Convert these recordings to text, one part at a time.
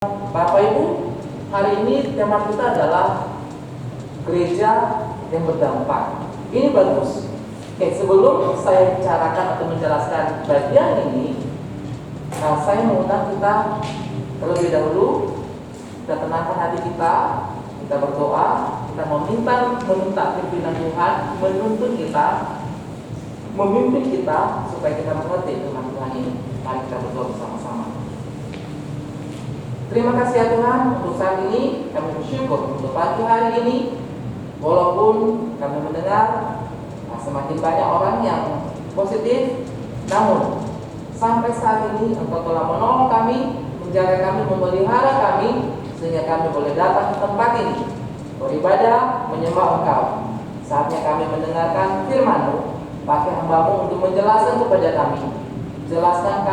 Bapak Ibu, hari ini tema kita adalah gereja yang berdampak. Ini bagus. Oke, sebelum saya bicarakan atau menjelaskan bagian ini, saya mengundang kita terlebih dahulu kita tenangkan hati kita berdoa, kita meminta pimpinan Tuhan menuntun kita, memimpin kita supaya kita mengerti firman Tuhan ini. Mari kita berdoa bersama-sama. Terima kasih ya Tuhan untuk saat ini. Kami bersyukur untuk pagi hari ini. Walaupun kami mendengar semakin banyak orang yang positif, namun sampai saat ini Engkau telah menolong kami, menjaga kami, memelihara kami, sehingga kami boleh datang ke tempat ini beribadah, menyembah Engkau. Saatnya kami mendengarkan firman-Mu. Pakai hamba-Mu untuk menjelaskan kepada kami. Jelaskan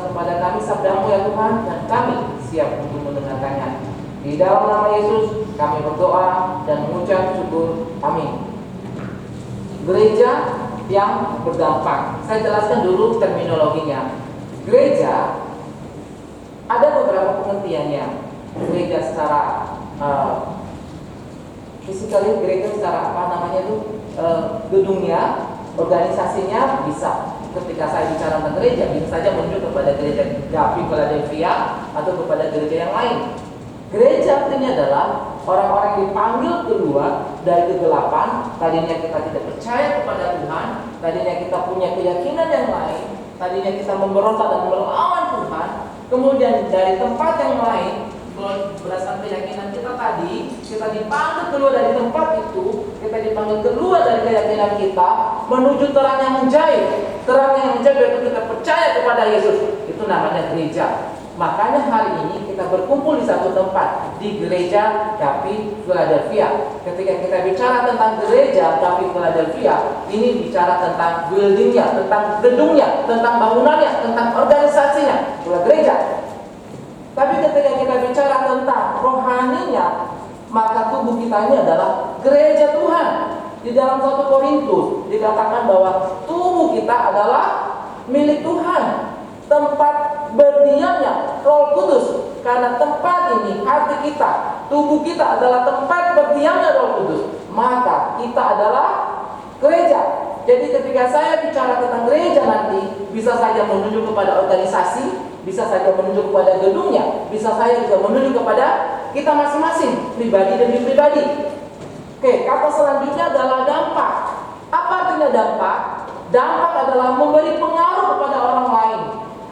kepada kami sabda-Mu ya Tuhan, dan kami siap untuk mendengarkannya. Di dalam nama Yesus kami berdoa dan mengucap syukur. Amin. Gereja yang berdampak. Saya jelaskan dulu terminologinya. Gereja ada beberapa pengertiannya. Gereja secara fisikal, gereja secara gedungnya, organisasinya bisa. Ketika saya bicara tentang gereja, bisa saja menuju kepada gereja GAPI Philadelphia atau kepada gereja yang lain. Gereja artinya adalah orang-orang yang dipanggil keluar dari kegelapan. Tadinya kita tidak percaya kepada Tuhan, tadinya kita punya keyakinan yang lain, tadinya kita memberontak dan melawan Tuhan. Kemudian dari tempat yang lain, berdasarkan keyakinan kita tadi, kita dipanggil keluar dari tempat itu, kita dipanggil keluar dari keyakinan kita menuju terang yang menjahit. Terang yang menjahit itu kita percaya kepada Yesus. Itu namanya gereja. Makanya hari ini kita berkumpul di satu tempat, di gereja GAPI Philadelphia. Ketika kita bicara tentang gereja GAPI Philadelphia, ini bicara tentang buildingnya, tentang gedungnya, tentang bangunannya, tentang organisasinya, itulah gereja. Tapi ketika kita bicara tentang rohaninya, maka tubuh kita ini adalah gereja Tuhan. Di dalam 1 Korintus dikatakan bahwa tubuh kita adalah milik Tuhan, tempat berdiamnya Roh Kudus. Karena tempat ini, hati kita, tubuh kita adalah tempat berdiamnya Roh Kudus, maka kita adalah gereja. Jadi ketika saya bicara tentang gereja nanti, bisa saja menuju kepada organisasi, bisa saja menuju kepada gedungnya, bisa saja juga menuju kepada kita masing-masing, pribadi demi pribadi. Oke, kata selanjutnya adalah dampak. Apa artinya dampak? Dampak adalah memberi pengaruh kepada orang lain,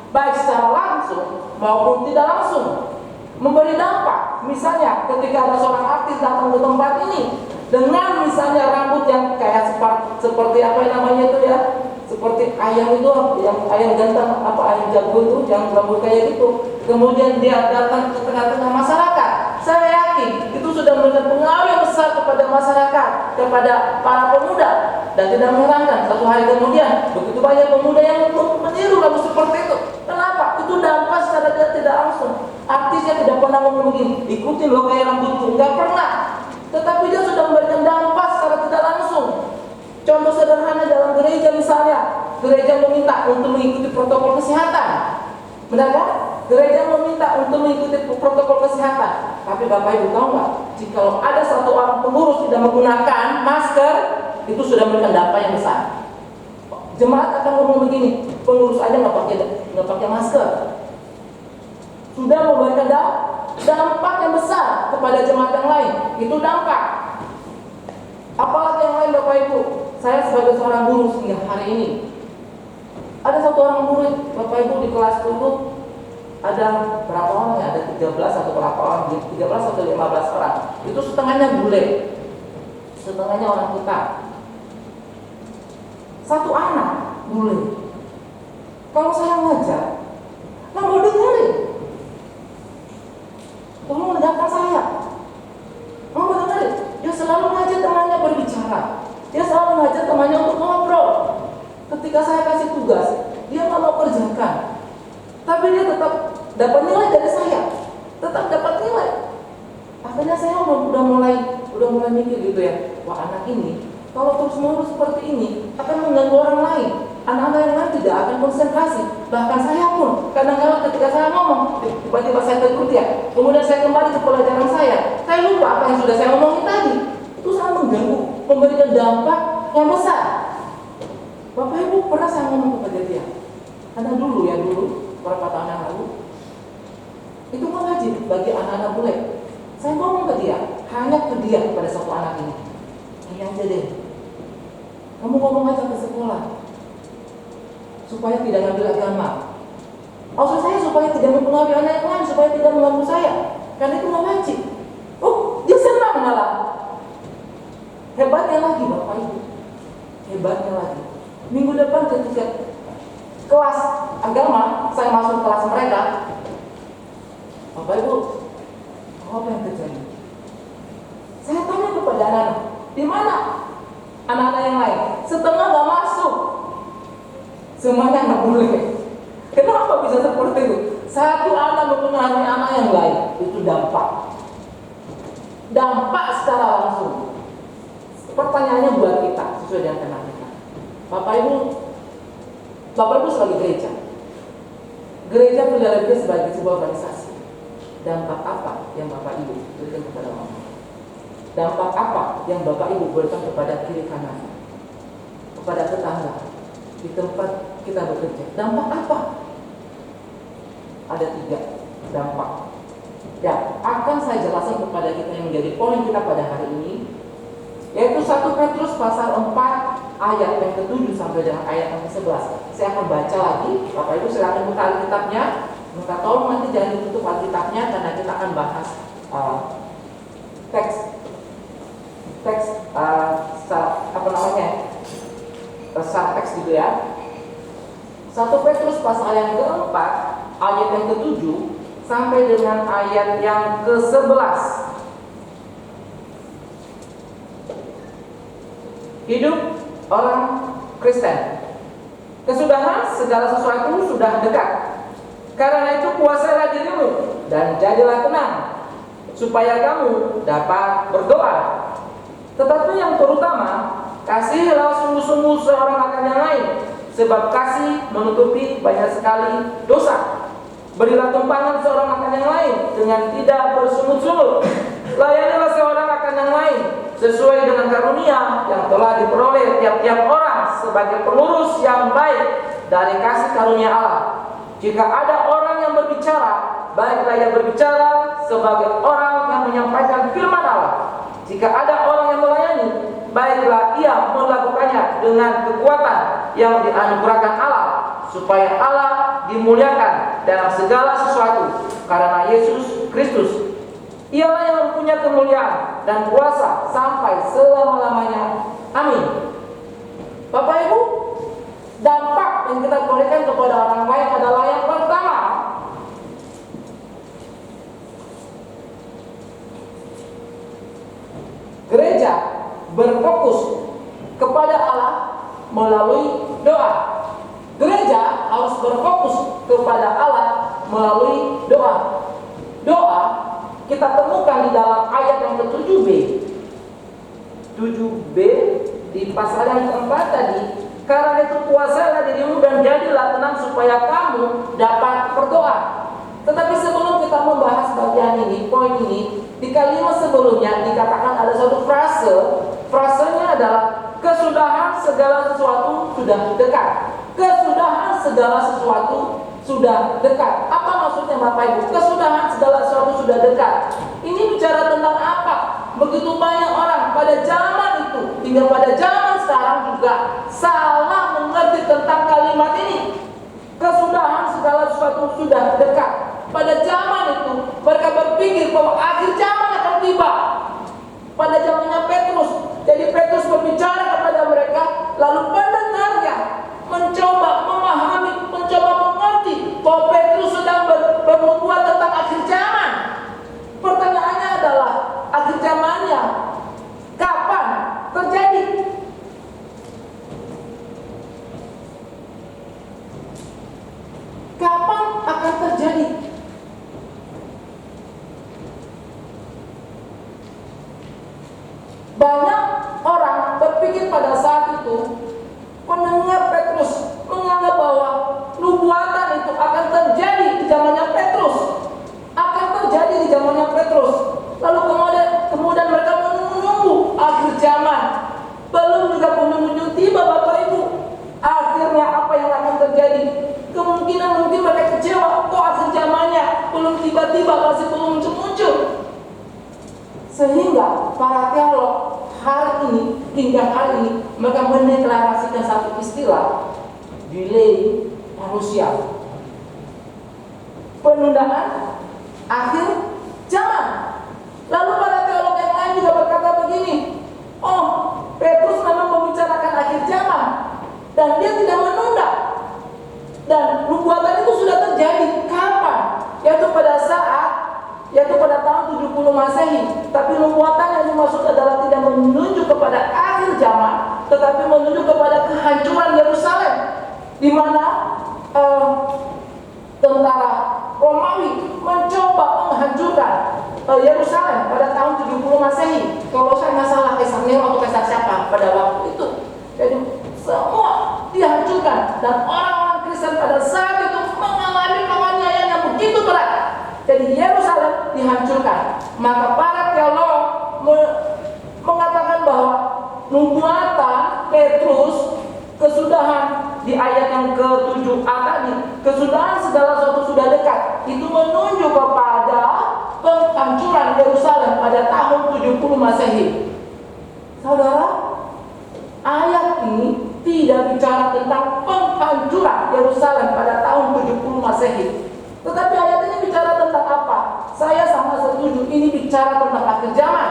baik secara langsung maupun tidak langsung. Memberi dampak. Misalnya ketika ada seorang artis datang ke tempat ini dengan misalnya rambut yang kayak seperti apa namanya itu ya, seperti ayam itu, yang ayam jantan, ayam jago itu, yang rambut kayak gitu. Kemudian dia datang ke tengah-tengah masyarakat. Saya yakin itu sudah memberikan pengaruh yang besar kepada masyarakat, kepada para pemuda. Dan tidak mengherankan, satu hari kemudian begitu banyak pemuda yang meniru lagu seperti itu. Kenapa? Itu dampak secara tidak langsung. Artisnya tidak pernah ngomong begini, ikutin lo kayak rambutku, nggak pernah. Tetapi dia sudah memberikan dampak secara tidak langsung. Contoh sederhana dalam gereja misalnya, gereja meminta untuk mengikuti protokol kesehatan. Benar kan? Gereja meminta untuk mengikuti protokol kesehatan. Tapi Bapak Ibu tahu nggak? Jika ada satu orang pengurus tidak menggunakan masker, itu sudah memberikan dampak yang besar. Jemaat akan ngomong begini, pengurus aja nggak pakai masker, sudah memberikan dampak yang besar kepada jemaat yang lain. Itu dampak. Apalagi yang lain Bapak Ibu. Saya sebagai seorang guru hingga hari ini, ada satu orang murid Bapak Ibu di kelas dulu, ada berapa orang ya? Ada 13 atau berapa orang? 13 atau 15 orang. Itu setengahnya bule, setengahnya orang kita. Satu anak bule. Kalau saya ngajar, nggak mau dengerin. Tolong dengarkan saya. Nggak mau dengerin. Dia selalu ngajak temannya berbicara. Dia selalu ngajak temannya untuk ngobrol. Ketika saya kasih tugas, dia nggak mau kerjakan. Tapi dia tetap dapat nilai dari saya. Tetap dapat nilai. Akhirnya saya udah mulai mikir gitu ya. Wah, anak ini kalau terus-menerus seperti ini akan mengganggu orang lain. Anak-anak yang lain tidak akan konsentrasi. Bahkan saya pun kadang-kadang ketika saya ngomong, tiba-tiba saya terikut ya. Kemudian saya kembali ke pelajaran saya lupa apa yang sudah saya omongin tadi. Itu sangat mengganggu, memberikan dampak yang besar. Bapak Ibu pernah saya ngomong kepada dia, karena dulu beberapa tahun yang lalu, itu wajib bagi anak-anak bule. Saya ngomong ke dia, hanya ke dia, kepada satu anak ini. Ini aja deh, kamu ngomong aja ke sekolah, supaya tidak ngambil agama. Maksud saya supaya tidak mempengaruhi anak yang lain, supaya tidak mengganggu saya, karena itu nggak wajib. Oh, dia senang malah. Hebatnya lagi Bapak Ibu, hebatnya lagi. Minggu depan ketika kelas agama, saya masuk kelas mereka, Bapak Ibu, apa yang terjadi? Saya tanya kepada anak-anak, di mana anak-anak yang lain? Setengah nggak masuk, semuanya nggak boleh. Kenapa bisa seperti itu? Satu anak mempengaruhi anak yang lain, itu dampak secara langsung. Pertanyaannya buat kita, sesuai dengan tema kita. Bapak Ibu sebagai gereja Philadelphia sebagai sebuah organisasi, dampak apa yang Bapak Ibu berikan kepada orang? Dampak apa yang Bapak Ibu berikan kepada kiri kanan, kepada tetangga, di tempat kita bekerja? Dampak apa? Ada 3 dampak. Ya, akan saya jelaskan kepada kita yang menjadi poin kita pada hari ini, yaitu 1 Petrus pasal 4 ayat yang ke-7 sampai dengan ayat yang ke-11. Saya akan baca lagi. Bapak Ibu silakan buka Alkitabnya. Minta tolong nanti jangan ditutup Alkitabnya, karena kita akan bahas teks teks gitu ya. 1 Petrus pasal yang ke-4 ayat yang ke-7 sampai dengan ayat yang ke-11. Hidup orang Kristen. Kesudahan segala sesuatu sudah dekat. Karena itu puasailah dirimu dan jadilah tenang, supaya kamu dapat berdoa. Tetapi yang terutama, kasihilah sungguh-sungguh seorang akan yang lain, sebab kasih menutupi banyak sekali dosa. Berilah tumpangan seorang akan yang lain dengan tidak bersungut-sungut. Layanilah seorang akan yang lain sesuai dengan karunia yang telah diperoleh tiap-tiap orang sebagai pengurus yang baik dari kasih karunia Allah. Jika ada orang yang berbicara, baiklah ia berbicara sebagai orang yang menyampaikan firman Allah. Jika ada orang yang melayani, baiklah ia melakukannya dengan kekuatan yang dianugerahkan Allah, supaya Allah dimuliakan dalam segala sesuatu karena Yesus Kristus. Ialah yang mempunyai kemuliaan dan kuasa sampai selama-lamanya. Amin. Bapak Ibu, dampak yang kita berikan kepada orang lain adalah yang pertama, gereja berfokus kepada Allah melalui doa. Gereja harus berfokus kepada Allah melalui doa. Doa kita temukan di dalam ayat yang ke-7b. 7b di pasal yang keempat tadi. Karena itu puasailah dirimu dan jadilah tenang supaya kamu dapat berdoa. Tetapi sebelum kita membahas bagian ini, poin ini, di kalimat sebelumnya dikatakan ada suatu frase. Frasenya adalah kesudahan segala sesuatu sudah dekat. Kesudahan segala sesuatu sudah dekat. Apa maksudnya Bapak Ibu? Kesudahan segala sesuatu sudah dekat. Ini bicara tentang apa? Begitu banyak orang pada zaman itu hingga pada zaman sekarang juga salah mengerti tentang kalimat ini. Kesudahan segala sesuatu sudah dekat. Pada zaman itu mereka berpikir bahwa akhir zaman akan tiba. Pada zamannya Petrus. Jadi Petrus berbicara kepada mereka, lalu pendengarnya mencoba memahami, mencoba mengerti bahwa Petrus sedang bernubuat tentang akhir zaman. Pertanyaannya adalah, akhir zamannya kapan terjadi? Kapan akan terjadi? Banyak orang berpikir pada saat itu, pendengar Petrus menganggap bahwa zamannya Petrus. Lalu kemudian mereka menunggu akhir zaman. Belum juga penghujung tiba, Bapak Ibu. Akhirnya apa yang akan terjadi? Kemungkinan mungkin mereka kecewa. Kok akhir zamannya belum tiba-tiba, masih belum muncul-muncul. Sehingga para teolog hari ini, hingga hari ini, mereka mendeklarasikan satu istilah, delay parousia, penundaan akhir zaman. Lalu para teolog yang lain juga berkata begini, oh, Petrus memang membicarakan akhir zaman dan dia tidak menunda. Dan nubuatan itu sudah terjadi kapan? Yaitu pada tahun 70 Masehi. Tapi nubuatan yang dimaksud adalah tidak menunjuk kepada akhir zaman, tetapi menunjuk kepada kehancuran Yerusalem, di mana tentara Romawi mencoba menghancurkan Yerusalem pada tahun 70 Masehi. Kalau saya nggak salah, Kaisar Nero atau Kaisar siapa pada waktu itu. Jadi semua dihancurkan dan orang-orang Kristen pada saat itu mengalami penganiayaan yang begitu berat. Jadi Yerusalem dihancurkan. Maka para teolog mengatakan bahwa nubuatan Petrus, kesudahan di ayat yang ke-7a tadi, kesudahan segala sesuatu sudah dekat, itu menunjuk kepada penghancuran Yerusalem pada tahun 70 Masehi. Saudara, ayat ini tidak bicara tentang penghancuran Yerusalem pada tahun 70 Masehi. Tetapi ayat ini bicara tentang apa? Saya sangat setuju, ini bicara tentang akhir zaman.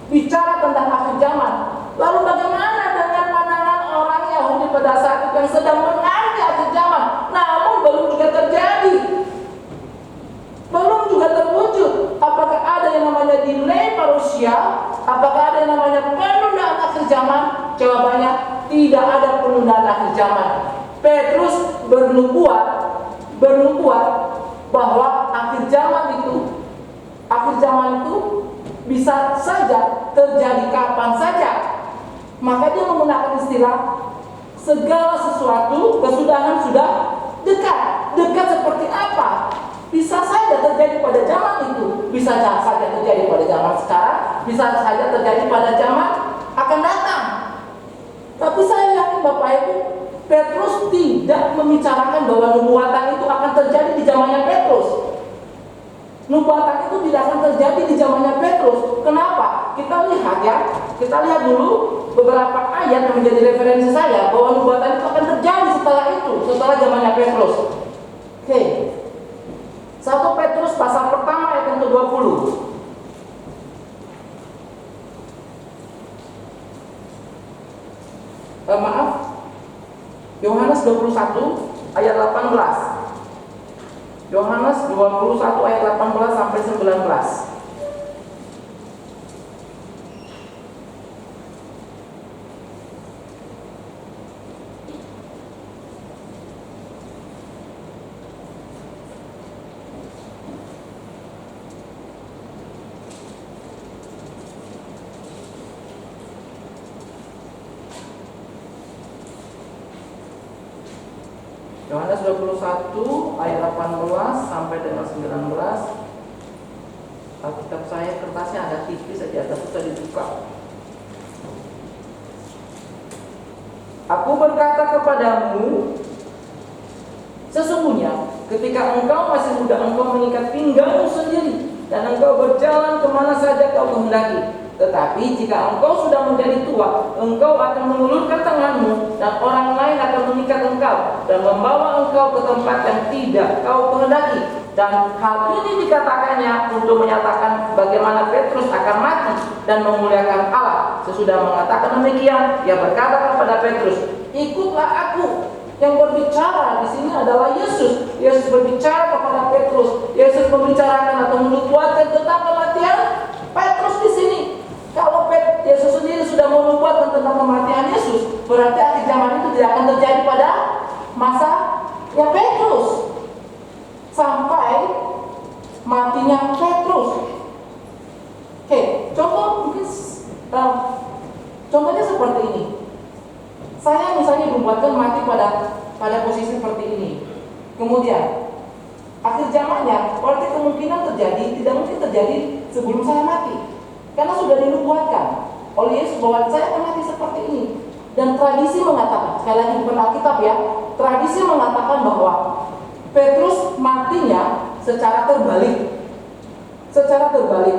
Bicara tentang akhir zaman. Lalu bagaimana dengan pandangan orang Yahudi pada saat itu yang sedang menanti akhir zaman, namun belum juga terjadi, belum juga terwujud? Apakah ada yang namanya delay parousia? Apakah ada yang namanya penundaan akhir zaman? Jawabannya, tidak ada penundaan akhir zaman. Petrus bernubuat bahwa akhir zaman itu bisa saja terjadi kapan saja. Maka dia menggunakan istilah segala sesuatu kesudahan sudah dekat. Dekat seperti apa? Bisa saja terjadi pada zaman itu, bisa saja terjadi pada zaman sekarang, bisa saja terjadi pada zaman akan datang. Tapi saya yakin Bapak Ibu, Petrus tidak membicarakan bahwa nubuatan itu akan terjadi di zamannya Petrus. Nubuatan itu tidak akan terjadi di zamannya Petrus. Kenapa? Kita lihat dulu beberapa ayat yang menjadi referensi saya bahwa nubuatan itu akan terjadi setelah zamannya Petrus. Oke. 1 Petrus pasal pertama ayat yang ke-20. Yohanes 21 ayat 18. Yohanes 21 ayat 18 sampai 19. Yohanes 21 ayat 18 sampai dengan 19. Alkitab saya kertasnya ada tipis saja, agak susah dibuka. Aku berkata kepadamu, sesungguhnya ketika engkau masih muda, engkau mengikat pinggangmu sendiri dan engkau berjalan kemana saja kau kehendaki. Tetapi jika engkau sudah menjadi tua, engkau akan mengulurkan tanganmu dan orang lain akan mengikat engkau dan membawa engkau ke tempat yang tidak kau kehendaki. Dan hal ini dikatakannya untuk menyatakan bagaimana Petrus akan mati dan memuliakan Allah. Sesudah mengatakan demikian, ia berkata kepada Petrus, ikutlah aku. Yang berbicara di sini adalah Yesus. Yesus berbicara kepada Petrus. Yesus membicarakan atau menubuatkan tentang kematian Petrus di sini. Kalau Yesus sendiri sudah menubuatkan tentang kematian Yesus, berarti akhir zaman itu tidak akan terjadi pada masa ya Petrus sampai matinya Petrus. Oke, contohnya seperti ini. Saya misalnya dibuatkan mati pada posisi seperti ini. Kemudian akhir zamannya, berarti kemungkinan terjadi, tidak mungkin terjadi sebelum saya mati. Karena sudah dinubuatkan oleh Yesus bahwa saya akan mati seperti ini. Dan tradisi mengatakan, sekali lagi bukan Alkitab ya, tradisi mengatakan bahwa Petrus matinya secara terbalik. Secara terbalik.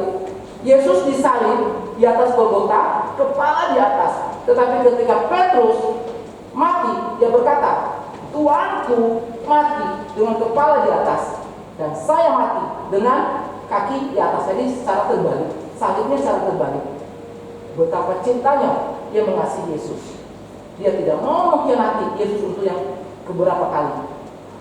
Yesus disalib di atas Golgota, kepala di atas. Tetapi ketika Petrus mati, dia berkata, Tuanku mati dengan kepala di atas, dan saya mati dengan kaki di atas. Jadi secara terbalik, salibnya secara terbalik. Betapa cintanya dia mengasihi Yesus. Dia tidak mau mengkhianati Yesus untuk yang keberapa kali.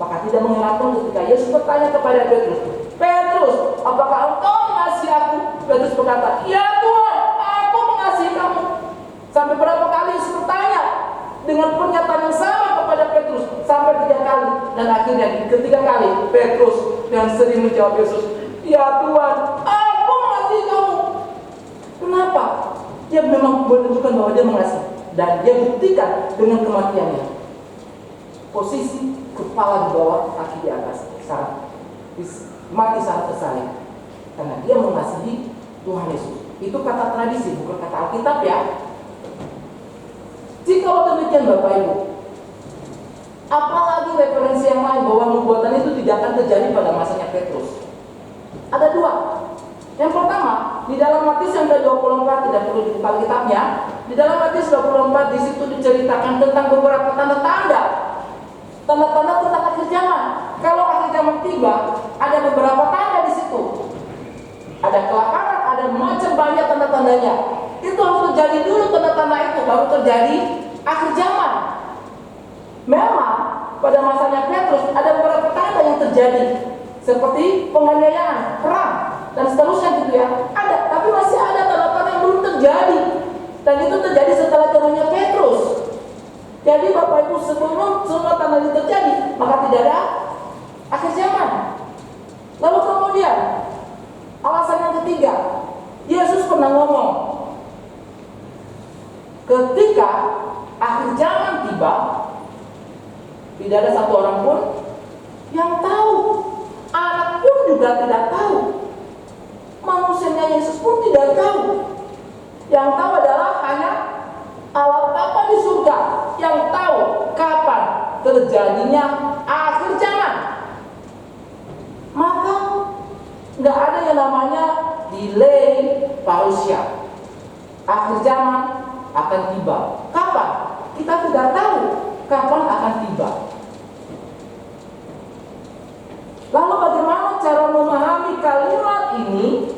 Maka tidak mengherankan ketika Yesus bertanya kepada Petrus, Petrus, apakah engkau mengasihi aku? Petrus berkata, ya Tuhan, aku mengasihi kamu. Sampai berapa kali Yesus bertanya dengan pernyataan yang sama kepada Petrus, sampai 3 kali. Dan akhirnya di ketiga kali Petrus yang sering menjawab Yesus, ya Tuhan, aku mengasihi kamu. Kenapa? Dia memang menunjukkan bahwa dia mengasihi, dan dia buktikan dengan kematiannya. Posisi kepala di bawah, kaki di atas, mati saat tersalib, karena dia mengasihi Tuhan Yesus. Itu kata tradisi, bukan kata Alkitab ya. Jika demikian Bapak Ibu, apalagi referensi yang lain bahwa nubuatan itu tidak akan terjadi pada masanya Petrus. Ada 2. Yang pertama, di dalam Matius yang ke-24, tidak perlu dibuka Alkitabnya. Di dalam Matius 24 di situ diceritakan tentang beberapa tanda-tanda tentang akhir zaman. Kalau akhir zaman tiba, ada beberapa tanda di situ. Ada kelaparan, ada macam banyak tanda-tandanya. Itu harus terjadi dulu tanda-tanda itu, baru terjadi akhir zaman. Memang pada masanya Petrus ada beberapa tanda yang terjadi, seperti penganiayaan, perang, dan seterusnya gitu ya. Ada, tapi masih ada tanda-tanda yang belum terjadi. Dan itu terjadi setelah turunnya Petrus. Jadi Bapak Ibu, sebelum semua tanda itu terjadi, maka tidak ada akhir zaman. Lalu kemudian alasan yang ketiga, Yesus pernah ngomong, ketika akhir zaman tiba, tidak ada satu orang pun yang tahu, anak pun juga tidak tahu, manusianya Yesus pun tidak tahu. Yang tahu adalah hanya Allah Bapa di surga yang tahu kapan terjadinya akhir zaman. Maka nggak ada yang namanya delay parousia. Akhir zaman akan tiba. Kapan? Kita tidak tahu kapan akan tiba. Lalu bagaimana cara memahami kalimat ini?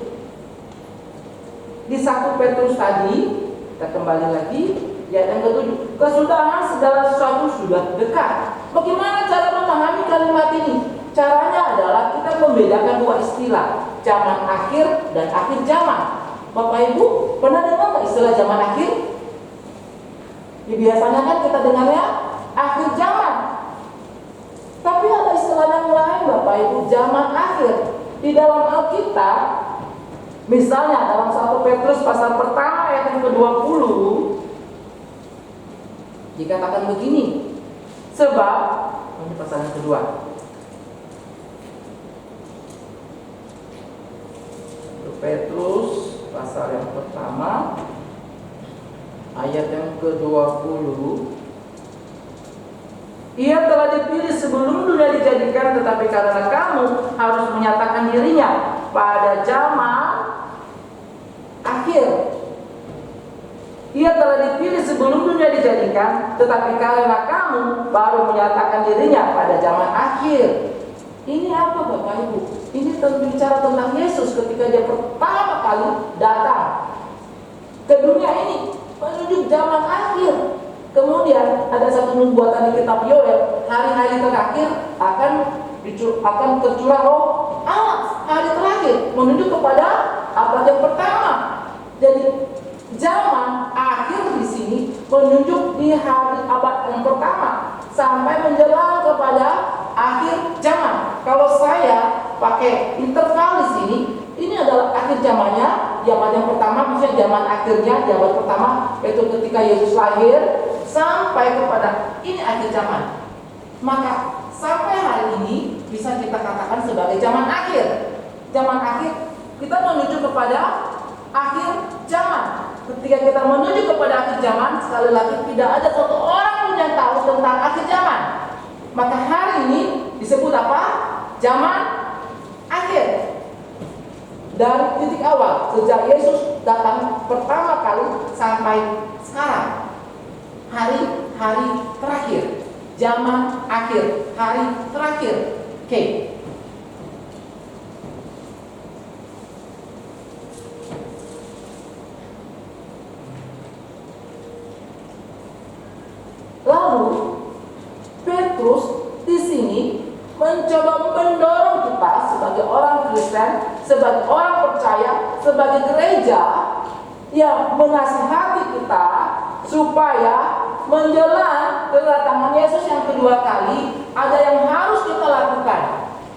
Di 1 Petrus tadi, kita kembali lagi, ayat yang ke-7, kesudahan segala sesuatu sudah dekat. Bagaimana cara memahami kalimat ini? Caranya adalah kita membedakan 2 istilah, zaman akhir dan akhir zaman. Bapak Ibu pernah dengar nggak istilah zaman akhir? Ya, biasanya kan kita dengarnya akhir zaman. Tapi ada istilah yang lain Bapak Ibu, zaman akhir. Di dalam Alkitab, misalnya dalam 1 Petrus pasal pertama ayat yang ke-20, dikatakan begini, sebab, ini pasal yang kedua, Petrus pasal yang pertama ayat yang ke-20, ia telah dipilih sebelum dunia dijadikan, tetapi karena kamu harus menyatakan dirinya pada zaman akhir. Ia telah dipilih sebelum dunia dijadikan, tetapi karena kamu baru menyatakan dirinya pada zaman akhir. Ini apa Bapak Ibu? Ini bicara tentang Yesus ketika dia pertama kali datang ke dunia ini, menuju zaman akhir. Kemudian ada satu nubuatan di kitab Yoel, hari-hari terakhir akan tercurah roh Allah, hari terakhir menuju kepada abad yang pertama. Jadi zaman akhir di sini menunjuk di hari abad yang pertama sampai menjelang kepada akhir zaman. Kalau saya pakai interval di sini, ini adalah akhir zamannya, zaman yang pertama, maksudnya zaman akhirnya, zaman pertama yaitu ketika Yesus lahir sampai kepada ini akhir zaman. Maka sampai hari ini bisa kita katakan sebagai zaman akhir. Zaman akhir, kita menuju kepada akhir zaman. Ketika kita menuju kepada akhir zaman, sekali lagi tidak ada satu orang pun yang tahu tentang akhir zaman. Maka hari ini disebut apa? Zaman akhir. Dari titik awal, sejak Yesus datang pertama kali sampai sekarang, hari-hari terakhir, zaman akhir, hari terakhir. Oke. Lalu Petrus di sini mencoba mendorong kita sebagai orang Kristen, sebagai orang percaya, sebagai gereja yang menasihati kita supaya menjelang kedatangan Yesus yang kedua kali ada yang harus kita lakukan.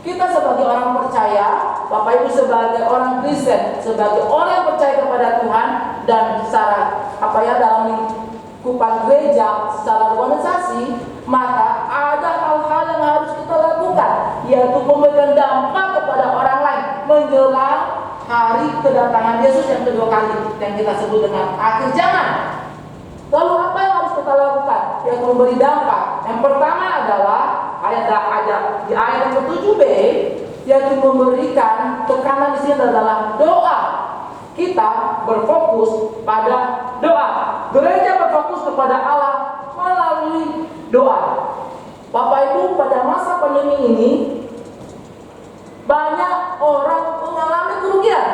Kita sebagai orang percaya, Bapak Ibu sebagai orang Kristen, sebagai orang yang percaya kepada Tuhan dan secara dalam lingkupan gereja, secara organisasi, maka ada hal-hal yang harus kita lakukan, yaitu memberikan dampak kepada orang lain menjelang hari kedatangan Yesus yang kedua kali, yang kita sebut dengan akhir zaman. Lalu apa yang harus kita lakukan? Yaitu memberi dampak. Yang pertama adalah di ayat yang ke-7b, yaitu memberikan tekanan di sini adalah doa. Kita berfokus pada doa. Gereja berfokus kepada Allah melalui doa. Bapak Ibu, pada masa pandemi ini banyak orang mengalami kerugian.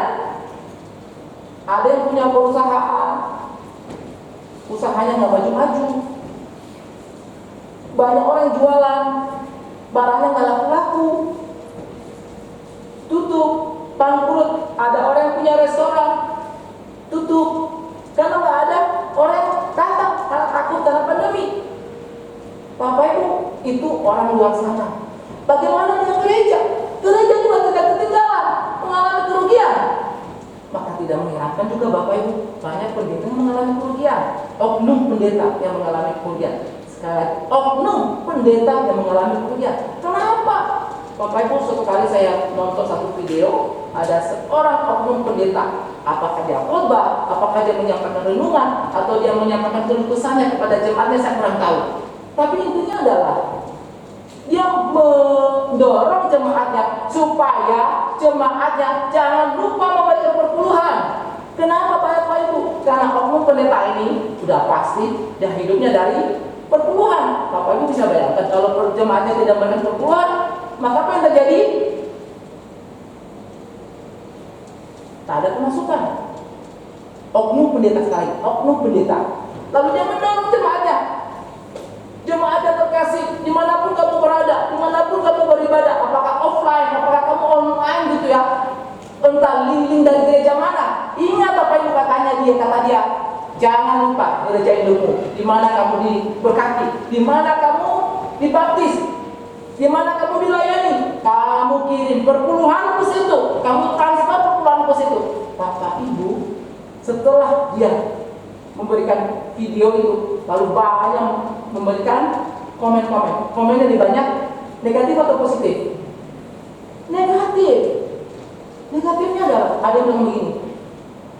Ada yang punya perusahaan, usahanya nggak maju-maju. Banyak orang yang jualan, barangnya nggak laku-laku, tutup, bangkrut. Ada orang yang punya restoran, tutup. Karena nggak ada orang yang datang karena takut karena pandemi. Bapak Ibu, itu orang luar sana. Bagaimana dengan gereja? Gereja juga tidak ketinggalan, mengalami kerugian. Maka tidak mengherankan juga Bapak Ibu, banyak pendeta yang mengalami kerugian. Oknum pendeta yang mengalami kerugian. Sekali lagi, oknum pendeta yang mengalami kerugian. Kenapa? Bapak Ibu, suatu kali saya nonton satu video, ada seorang oknum pendeta. Apakah dia khotbah, apakah dia menyampaikan renungan, atau dia menyampaikan kelukesannya kepada jemaatnya, saya kurang tahu. Tapi intinya adalah dia mendorong jemaatnya supaya jemaatnya jangan lupa memberikan perpuluhan. Kenapa Bapak Ibu? Karena oknum pendeta ini sudah pasti dia hidupnya dari perpuluhan. Bapak Ibu bisa bayangkan kalau jemaatnya tidak memberikan perpuluhan, maka apa yang terjadi? Tak ada pemasukan. Oknum pendeta sekali, oknum pendeta. Lalu dia mendorong jemaatnya. Jemaatnya terkasih, dimanapun kamu berada, dimanapun kamu beribadah, apakah offline, apakah kamu online gitu ya, entah link dari gereja mana. Ingat apa yang kata dia, jangan lupa gereja indukmu, di mana kamu diberkati, di mana kamu dibaptis, di mana kamu dilayani. Kamu kirim perpuluhan ke situ, kamu transfer perpuluhan ke situ. Bapak Ibu, setelah dia memberikan video itu, lalu banyak memberikan komen-komen. Komennya lebih banyak negatif atau positif? Negatif. Negatifnya adalah ada yang bilang begini,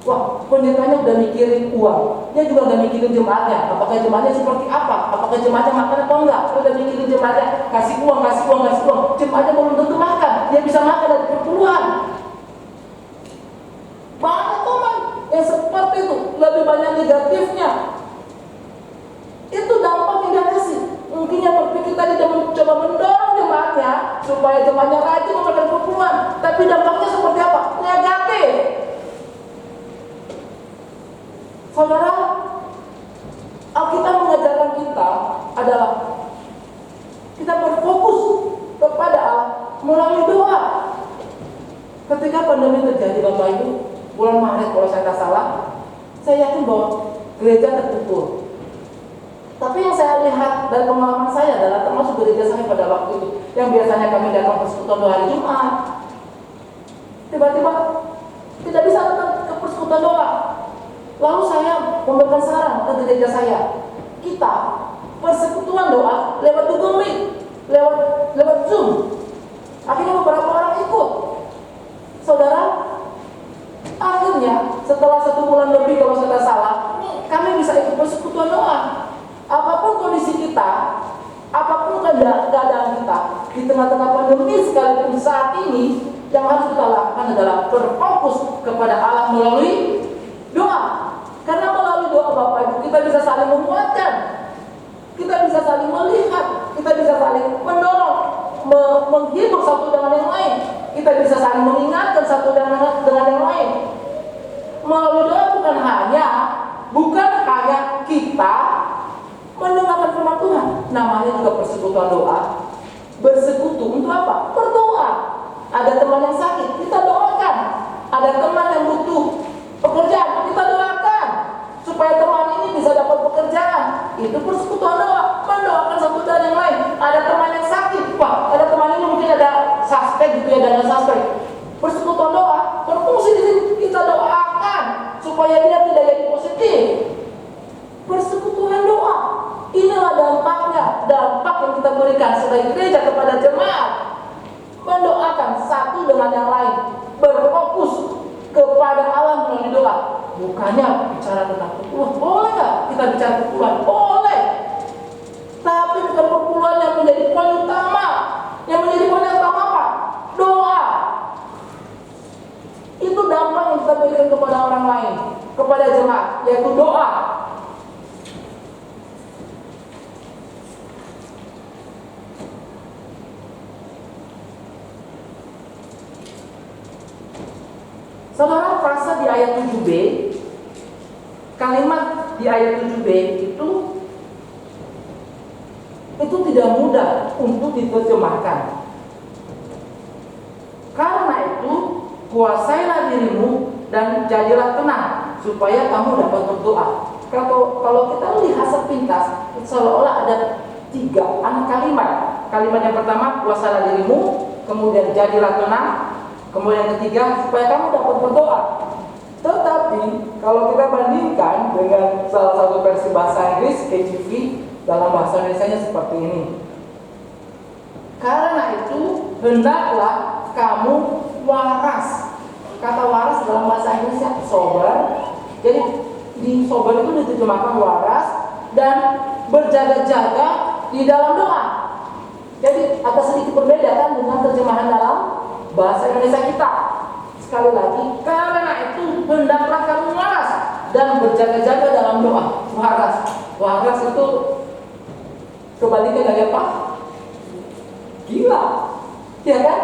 wah, pendetanya udah mikirin uang, dia juga udah mikirin jemaatnya. Apakah jemaatnya seperti apa? Apakah jemaatnya makan atau enggak? Dia udah mikirin jemaatnya, kasih uang. Jemaatnya belum tentu makan, dia bisa makan dari perpuluhan. Banyak teman yang seperti itu, lebih banyak negatifnya. Itu dampak negatif. Mungkin yang berpikir tadi dia mencoba mendorong jemaatnya supaya jemaatnya rajin memberikan perpuluhan, tapi dampaknya seperti apa? Negatif. Saudara, Alkitab mengajarkan kita adalah kita berfokus kepada Allah melalui doa. Ketika pandemi terjadi Bapak Ibu, bulan Maret kalau saya tidak salah, saya yakin bahwa gereja terpukul. Tapi yang saya lihat dari pengalaman saya adalah termasuk gereja saya pada waktu itu, yang biasanya kami datang persekutuan 2 hari Jumat, tiba-tiba tidak bisa datang ke persekutuan doa. Lalu saya memberikan saran ke gereja saya, kita persekutuan doa lewat Google Meet, lewat Zoom. Akhirnya beberapa orang ikut. Saudara, akhirnya setelah 1 bulan lebih kalau saya tidak salah, kami bisa ikut persekutuan doa. Apapun kondisi kita, apapun keadaan kita, di tengah-tengah pandemi sekalipun saat ini, yang harus kita lakukan adalah berfokus kepada Allah melalui doa. Karena melalui doa Bapak Ibu kita bisa saling menguatkan, kita bisa saling melihat, kita bisa saling mendorong, menghibur satu dengan yang lain, kita bisa saling mengingatkan satu dengan yang lain. Melalui doa bukan hanya kita mendengarkan firman Tuhan, namanya juga persekutuan doa. Bersekutu untuk apa? Berdoa. Ada teman yang sakit, kita doakan. Ada teman yang butuh pekerjaan, kita doakan supaya teman ini bisa dapat pekerjaan. Itu persekutuan doa, mendoakan satu dan yang lain. Ada teman yang sakit, wah, ada teman ini mungkin ada suspek gitu ya, dana suspek. Persekutuan doa berfungsi di sini, kita doakan supaya dia tidak jadi positif. Persekutuan doa, inilah dampaknya, dampak yang kita berikan sebagai gereja kepada jemaat. Mendoakan satu dengan yang lain, berfokus kepada Allah melalui doa. Bukannya bicara tentang perpuluhan, boleh nggak kita bicara perpuluhan? Boleh. Tapi bukan perpuluhan yang menjadi poin utama. Yang menjadi poin utama apa? Doa. Itu dampak yang kita berikan kepada orang lain, kepada jemaat, yaitu doa. Saudara frasa di ayat 7b, kalimat di ayat 7b itu tidak mudah untuk diterjemahkan. Karena itu, kuasailah dirimu dan jadilah tenang supaya kamu dapat berdoa. Kalau kita lihat sepintas, seolah-olah ada 3 anak kalimat. Kalimat yang pertama, kuasailah dirimu, kemudian jadilah tenang, kemudian yang ketiga, supaya kamu dapat berdoa. Tetapi kalau kita bandingkan dengan salah satu versi bahasa Inggris, KJV, dalam bahasa Indonesianya seperti ini. Karena itu, hendaklah kamu waras. Kata waras dalam bahasa Inggrisnya sober. Jadi di sober itu diterjemahkan waras dan berjaga-jaga di dalam doa. Jadi agak sedikit berbeda kan dengan terjemahan dalam bahasa Indonesia kita. Sekali lagi, karena itu hendaklah kamu waras dan berjaga-jaga dalam doa. Waras itu kebalikan dari apa? Gila, ya kan?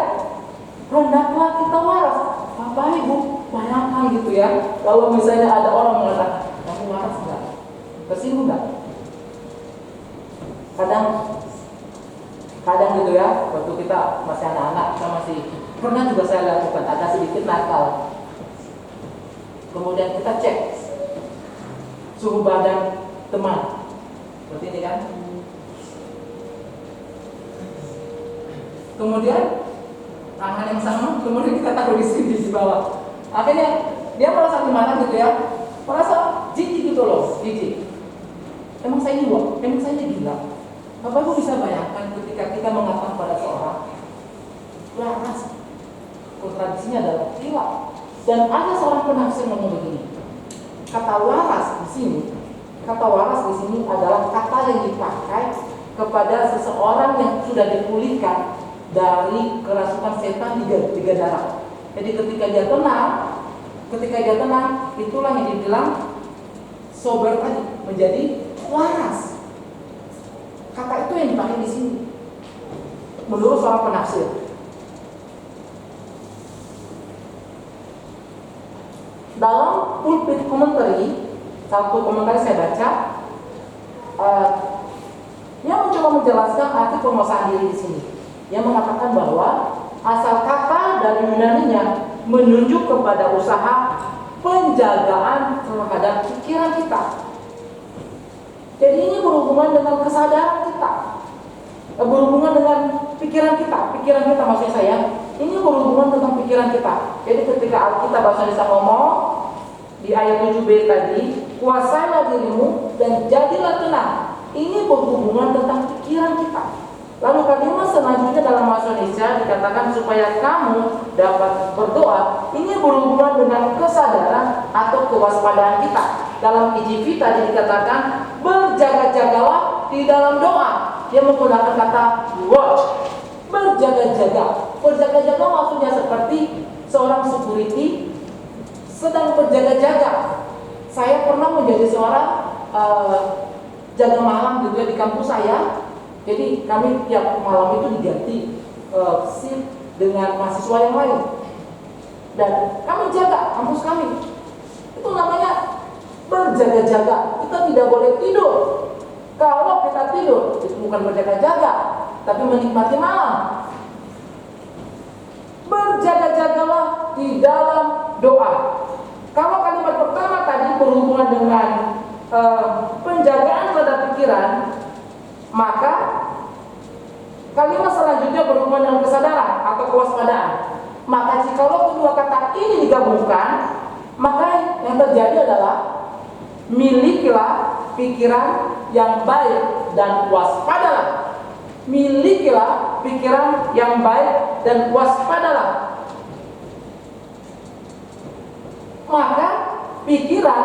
Hendaklah kita waras. Bapak Ibu, bayangkan gitu ya. Kalau misalnya ada orang mengatakan, kamu waras enggak? Tersinggung enggak? Kadang gitu ya, waktu kita masih anak-anak, kita masih pernah juga saya lakukan agak sedikit nakal. Kemudian kita cek suhu badan teman, seperti ini kan. Kemudian tangan yang sama, kemudian kita taruh di sini di bawah. Akhirnya dia merasa gimana gitu ya, merasa jijik gitu loh, jijik. Emang saya ini wah, emang saya ini gila. Bapak Ibu bisa bayangkan ketika kita mengatakan pada seorang waras, kontradisinya adalah gila. Dan ada seorang penafsir ngomong begini, kata waras di sini adalah kata yang dipakai kepada seseorang yang sudah dipulihkan dari kerasukan setan tiga darah. Jadi ketika dia tenang, itulah yang dibilang sober tadi, menjadi waras. Kata itu yang dipakai di sini menurut seorang penafsir. Dalam pulpit commentary, satu komentar saya baca, dia mencoba menjelaskan arti penguasaan diri di sini. Yang mengatakan bahwa asal kata dari Yunaninya menunjuk kepada usaha penjagaan terhadap pikiran kita. Jadi ini berhubungan dengan kesadaran kita, berhubungan dengan pikiran kita maksud saya. Ini berhubungan tentang pikiran kita. Jadi ketika Alkitab bahasa Indonesia ngomong di ayat 7b tadi, kuasailah dirimu dan jadilah tenang. Ini berhubungan tentang pikiran kita. Lalu kalimat selanjutnya dalam bahasa Indonesia dikatakan supaya kamu dapat berdoa. Ini berhubungan dengan kesadaran atau kewaspadaan kita. Dalam EJV tadi dikatakan berjaga-jagalah di dalam doa. Dia menggunakan kata watch. Berjaga-jaga. Berjaga-jaga maksudnya seperti seorang security sedang berjaga-jaga. Saya pernah menjadi seorang jaga malam gitu ya di kampus saya. Jadi kami tiap malam itu diganti shift dengan mahasiswa yang lain. Dan kami jaga kampus kami. Itu namanya berjaga-jaga. Kita tidak boleh tidur. Kalau kita tidur, itu bukan berjaga-jaga, tapi menikmati malam. Berjaga-jagalah di dalam doa. Kalau kalimat pertama tadi berhubungan dengan penjagaan terhadap pikiran, maka kalimat selanjutnya berhubungan dengan kesadaran atau kewaspadaan. Maka jikalau kedua kata ini digabungkan, maka yang terjadi adalah milikilah pikiran yang baik dan waspadalah. Milikilah pikiran yang baik dan waspadalah. Maka pikiran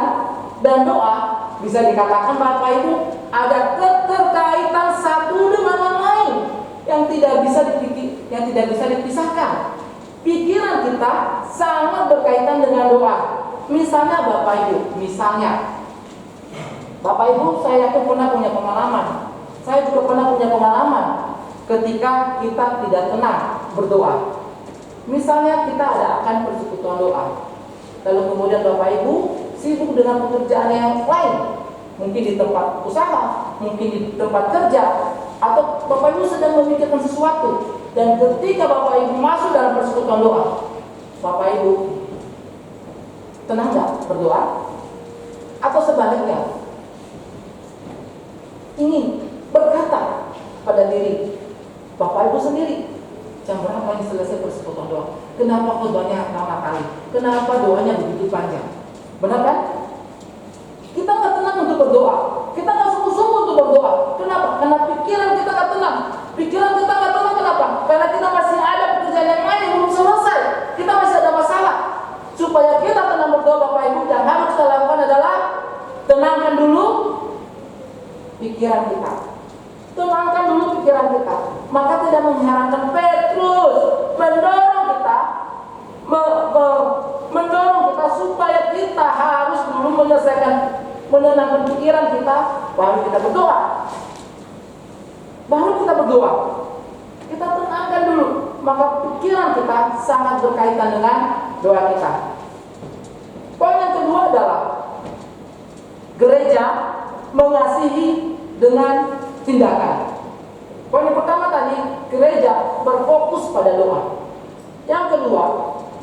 dan doa bisa dikatakan Bapak Ibu ada keterkaitan satu dengan yang lain yang tidak bisa dipisahkan. Pikiran kita sangat berkaitan dengan doa. Misalnya Bapak Ibu, Bapak Ibu saya yakin pernah punya pengalaman. Saya juga pernah punya pengalaman ketika kita tidak tenang berdoa. Misalnya kita ada akan persekutuan doa. Lalu kemudian Bapak Ibu sibuk dengan pekerjaan yang lain. Mungkin di tempat usaha, mungkin di tempat kerja, atau Bapak Ibu sedang memikirkan sesuatu. Dan ketika Bapak Ibu masuk dalam persekutuan doa, Bapak Ibu tenang gak berdoa? Atau sebaliknya, ingin berkata pada diri Bapak Ibu sendiri, jam berapa ini selesai persekutuan doa? Kenapa khotbahnya lama kali? Kenapa doanya begitu panjang? Benar kan? Kita nggak tenang untuk berdoa. Kita nggak sungguh-sungguh untuk berdoa. Kenapa? Karena pikiran kita nggak tenang. Pikiran kita nggak tenang kenapa? Karena kita masih ada pekerjaan yang lain yang belum selesai. Kita masih ada masalah. Supaya kita tenang berdoa Bapak Ibu, yang harus kita lakukan adalah tenangkan dulu pikiran kita. Tenangkan dulu pikiran kita. Maka tidak mengherankan Petrus mendorong kita supaya kita harus dulu menenangkan pikiran kita, baru kita berdoa. Kita tenangkan dulu, maka pikiran kita sangat berkaitan dengan doa kita. Poin yang kedua adalah gereja mengasihi dengan tindakan. Poin yang pertama tadi, gereja berfokus pada doa. Yang kedua,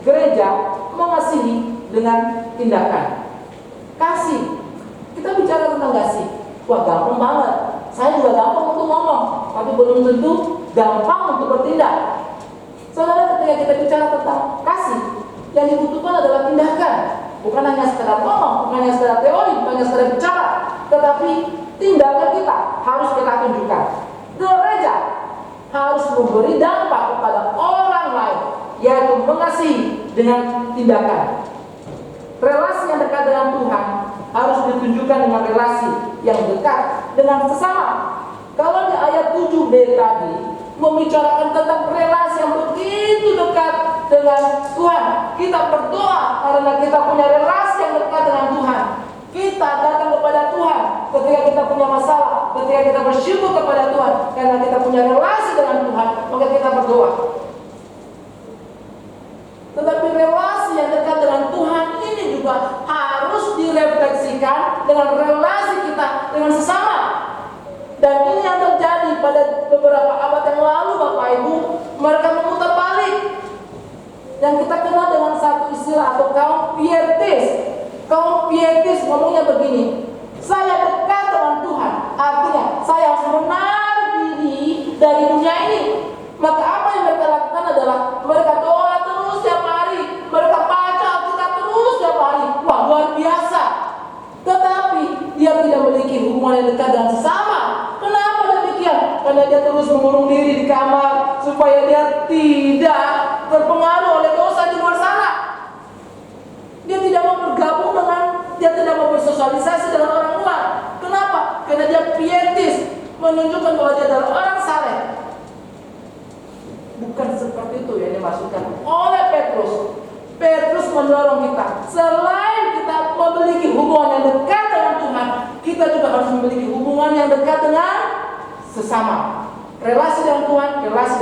gereja mengasihi dengan tindakan. Kasih. Kita bicara tentang kasih. Wah, gampang banget. Saya juga gampang untuk ngomong, tapi belum tentu gampang untuk bertindak. Saudara, ketika kita bicara tentang kasih, yang dibutuhkan adalah tindakan. Bukan hanya sekedar ngomong, bukan hanya sekedar teori, bukan hanya sekedar bicara, tetapi tindakan kita harus kita tunjukkan. Gereja harus memberi dampak kepada orang lain, yaitu mengasihi dengan tindakan. Relasi yang dekat dengan Tuhan harus ditunjukkan dengan relasi yang dekat dengan sesama. Kalau di ayat 7b tadi membicarakan tentang relasi yang begitu dekat dengan Tuhan, kita berdoa karena kita punya relasi yang dekat dengan Tuhan. Kita datang kepada Tuhan ketika kita punya masalah, ketika kita bersyukur kepada Tuhan karena kita punya relasi dengan Tuhan, maka kita berdoa. Tetapi relasi yang dekat dengan Tuhan ini juga harus direfleksikan dengan relasi kita dengan sesama. Dan ini yang terjadi pada beberapa abad yang lalu, Bapak Ibu. Mereka memutar balik yang kita kenal dengan satu istilah atau kaum pietis. Kaum pietis ngomongnya begini, saya dekat dengan Tuhan, artinya saya harus menarik diri dari dunia ini. Maka apa yang mereka lakukan adalah mereka doa terus setiap hari, mereka baca Alkitab terus setiap hari. Wah, luar biasa. Tetapi dia tidak memiliki hubungan yang dekat dengan sesama. Kenapa demikian? karena dia terus mengurung diri di kamar supaya dia tidak terpengaruh oleh dosa di luar sana. Dia tidak mau bergabung dia tidak mau bersosialisasi dengan orang luar. Kenapa? Karena dia pietis, menunjukkan bahwa dia adalah orang saleh. Bukan seperti itu yang dimaksudkan oleh Petrus. Petrus mendorong kita, selain kita memiliki hubungan yang dekat dengan Tuhan, kita juga harus memiliki hubungan yang dekat dengan sesama. Relasi dengan Tuhan, relasi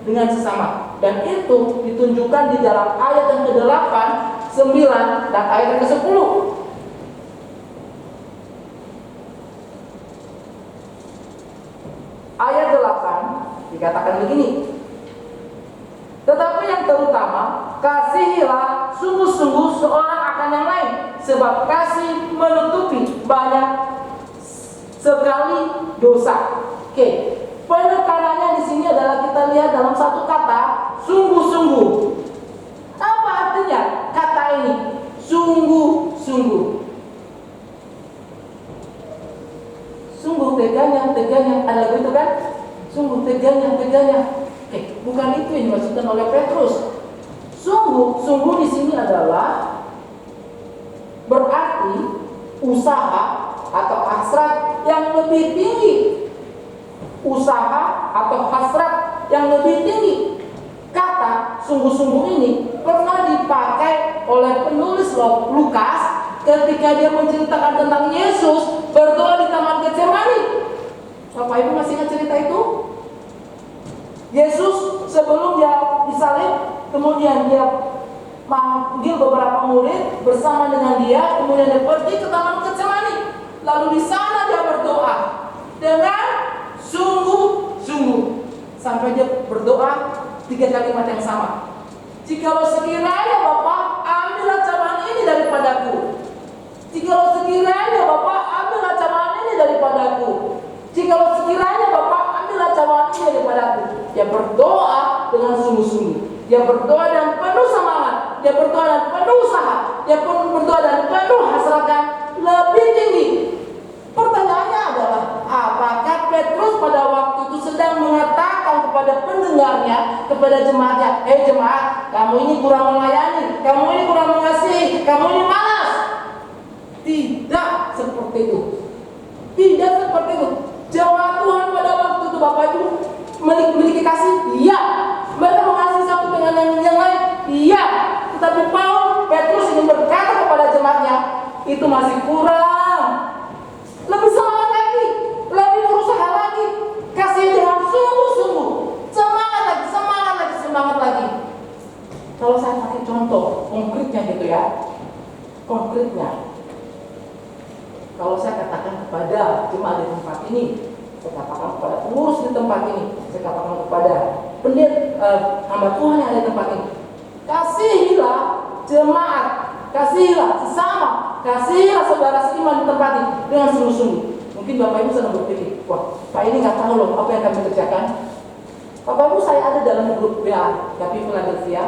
dengan sesama. Dan itu ditunjukkan di dalam ayat yang ke-8, 9, dan ayat yang ke-10. Ayat 8 dikatakan begini. Tetapi yang terutama, kasihilah sungguh-sungguh seorang akan yang lain, sebab kasih menutupi banyak sekali dosa. Oke, penekanannya di sini adalah kita lihat dalam satu kata, sungguh-sungguh. Apa artinya kata ini? Sungguh-sungguh. Sungguh teganya, ada lagu itu kan? Sungguh teganya. Oke, bukan itu yang dimaksudkan oleh Petrus. Sungguh di sini adalah berarti usaha atau hasrat yang lebih tinggi. Usaha atau hasrat yang lebih tinggi. Kata sungguh-sungguh ini pernah dipakai oleh penulis Lukas ketika dia menceritakan tentang Yesus berdoa di Taman Getsemani. Bapak Ibu masih ingat cerita itu? Yesus sebelum dia disalib, kemudian dia manggil beberapa murid bersama dengan dia, kemudian dia pergi ke Taman Getsemani. Lalu di sana dia berdoa dengan sungguh-sungguh sampai dia berdoa 3 kalimat yang sama. Jikalau sekiranya Bapa, ambillah cobaan ini daripadaku. Jikalau sekiranya Bapa, ambillah cobaan ini daripadaku. Jikalau sekiranya Bapa, ambillah cobaan ini daripadaku. Dia berdoa dengan sungguh-sungguh. Dia berdoa dan penuh semangat. Dia berdoa dan penuh usaha. Dia pun berdoa dan penuh hasratnya lebih tinggi. Pertanyaannya adalah, apakah Petrus pada waktu itu sedang mengatakan kepada pendengarnya, kepada jemaatnya, jemaat, kamu ini kurang melayani, kamu ini kurang mengasihi, kamu ini malas? Tidak seperti itu. Tidak seperti itu. Jemaat Tuhan pada waktu itu, Bapak Ibu, memiliki kasih? Iya. Mereka mengasihi satu dengan yang lain? Iya. Tetapi Petrus ingin berkata kepada jemaatnya, itu masih kurang. Lebih semangat lagi, lebih berusaha lagi, kasih dengan sungguh-sungguh, semangat lagi. Kalau saya pakai contoh konkretnya gitu ya, konkretnya, kalau saya katakan kepada jemaat di tempat ini, saya katakan kepada pengurus di tempat ini, saya katakan kepada hamba Tuhan yang ada di tempat ini, kasihilah jemaat, kasihilah sesama, kasihilah saudara seiman di tempat ini dengan sungguh-sungguh. Mungkin Bapak Ibu sedang berpikir, wah, Pak ini nggak tahu loh apa yang kami kerjakan. Bapak Ibu, saya ada dalam grup WA GAPI Philadelphia.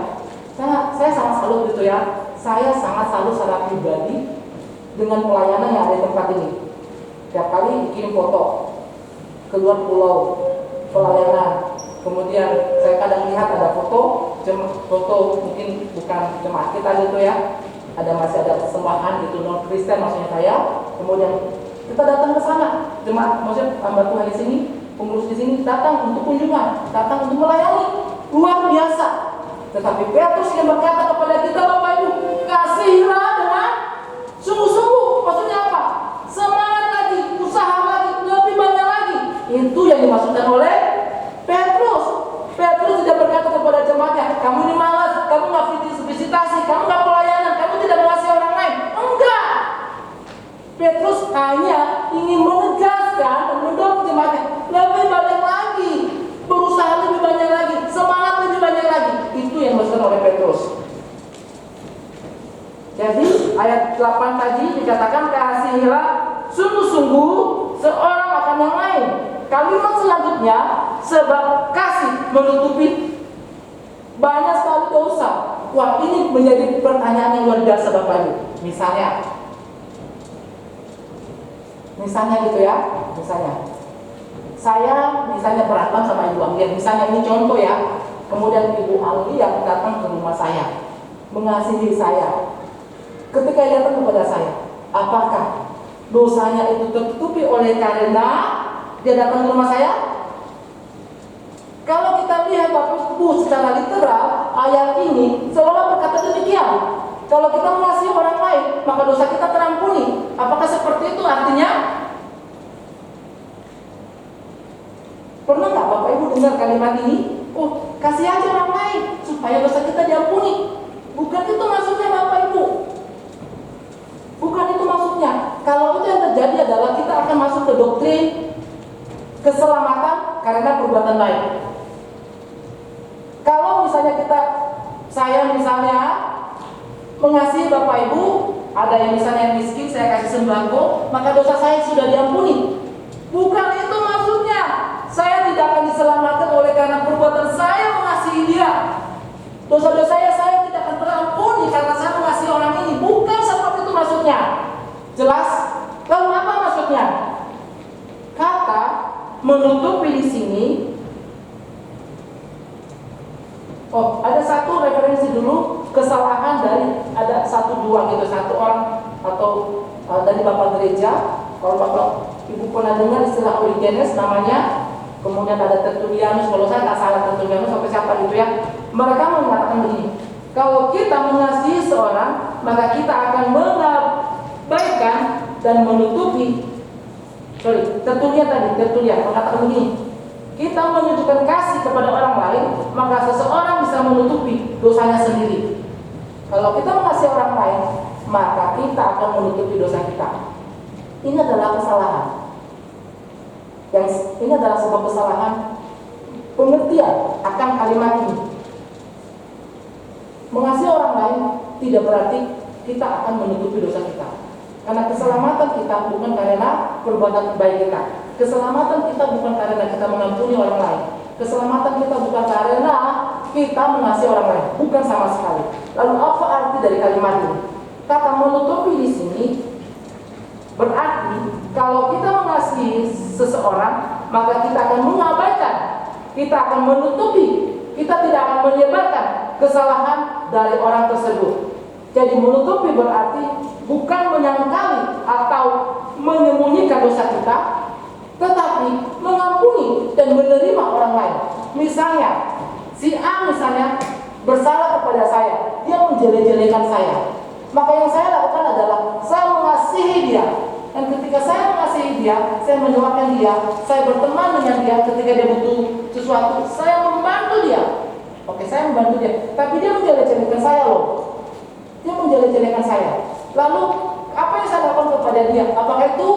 Saya sangat salut gitu ya. Saya sangat salut secara pribadi dengan pelayanan yang ada di tempat ini. Tiap kali kirim foto keluar pulau pelayanan. Kemudian saya kadang lihat ada foto mungkin bukan jemaat kita gitu ya. Masih ada persembahan gitu non Kristen maksudnya saya. Kemudian kita datang ke sana, jemaat maksudnya hamba Tuhan di sini, pengurus di sini datang untuk kunjungan, datang untuk melayani, luar biasa. Tetapi Petrus yang berkata kepada kita, Bapak Ibu, kasihilah dengan sungguh-sungguh. Maksudnya apa? Semangat lagi, usaha lagi, lebih banyak lagi. Itu yang dimaksudkan oleh Petrus. Petrus tidak berkata kepada jemaatnya, kamu ini malas, kamu nggak visitasi, kamu nggak pelayanan, kamu tidak mengasihi orang lain. Enggak. Petrus hanya ingin menegaskan dan mendorong jemaatnya lebih banyak lagi, berusaha lebih banyak lagi, semangat lebih banyak lagi. Itu yang dimaksudkan oleh Petrus. Jadi ayat 8 tadi dikatakan kasihilah sungguh-sungguh seorang akan yang lain. Kalimat selanjutnya, sebab kasih menutupi banyak sekali dosa. Wah, ini menjadi pertanyaan yang luar biasa Bapak Ibu. Misalnya gitu ya, saya misalnya berantem sama Ibu Anggi, misalnya ini contoh ya. Kemudian Ibu Anggi yang datang ke rumah saya, mengasihi saya. Ketika dia datang kepada saya, apakah dosanya itu tertutupi oleh karena dia datang ke rumah saya? Kalau kita lihat Bapak Ibu secara literal, ayat ini seolah berkata demikian. Kalau kita mengasihi orang lain, maka dosa kita terampuni. Apakah seperti itu artinya? Pernah nggak Bapak Ibu dengar kalimat ini? Oh, kasih aja orang lain supaya dosa kita diampuni. Bukan itu maksudnya Bapak Ibu. Bukan itu maksudnya. Kalau itu yang terjadi adalah kita akan masuk ke doktrin keselamatan karena perbuatan baik. Kalau misalnya saya misalnya mengasihi Bapak Ibu, ada yang misalnya miskin, saya kasih sembako, maka dosa saya sudah diampuni. Bukan itu maksudnya. Saya tidak akan diselamatkan oleh karena perbuatan saya mengasihi dia. Dosa-dosa saya tidak akan terampuni karena saya mengasihi orang ini. Bukan seperti itu maksudnya. Jelas? Lalu apa maksudnya? Kata menutupi di sini. Oh, ada satu referensi dulu kesalahan dari ada satu orang atau dari bapak gereja. Kalau Bapak Ibu pernah dengar istilah Origenes namanya. Kemudian ada Tertullianus, kalau saya tak salah Tertullianus sampai siapa gitu ya. Mereka mengatakan begini, kalau kita mengasihi seorang, maka kita akan mengabaikan dan menutupi. Tertullian mengatakan begini, kita menunjukkan kasih kepada orang lain, maka seseorang bisa menutupi dosanya sendiri. Kalau kita mengasihi orang lain, maka kita akan menutupi dosa kita. Ini adalah kesalahan. Ini adalah sebuah kesalahan pengertian akan kalimat ini. Mengasihi orang lain tidak berarti kita akan menutupi dosa kita. Karena keselamatan kita bukan karena perbuatan baik kita. Keselamatan kita bukan karena kita mengampuni orang lain. Keselamatan kita bukan karena kita mengasihi orang lain. Bukan sama sekali. Lalu apa arti dari kalimat ini? Kata menutupi di sini berarti kalau kita mengasihi seseorang, maka kita akan mengabaikan, kita akan menutupi, kita tidak akan menyebarkan kesalahan dari orang tersebut. Jadi menutupi berarti bukan menyangkali atau menyembunyikan dosa kita, tetapi mengampuni dan menerima orang lain. Misalnya, si A misalnya bersalah kepada saya, dia menjelek-jelekan saya. Maka yang saya lakukan adalah saya mengasihi dia. Dan ketika saya mengasihi dia, saya mendoakan dia, saya berteman dengan dia ketika dia butuh sesuatu, saya membantu dia. Oke, saya membantu dia. Tapi dia menjelek-jelekan saya loh. Dia menjelek-jelekan saya. Lalu, apa yang saya lakukan kepada dia? Apakah itu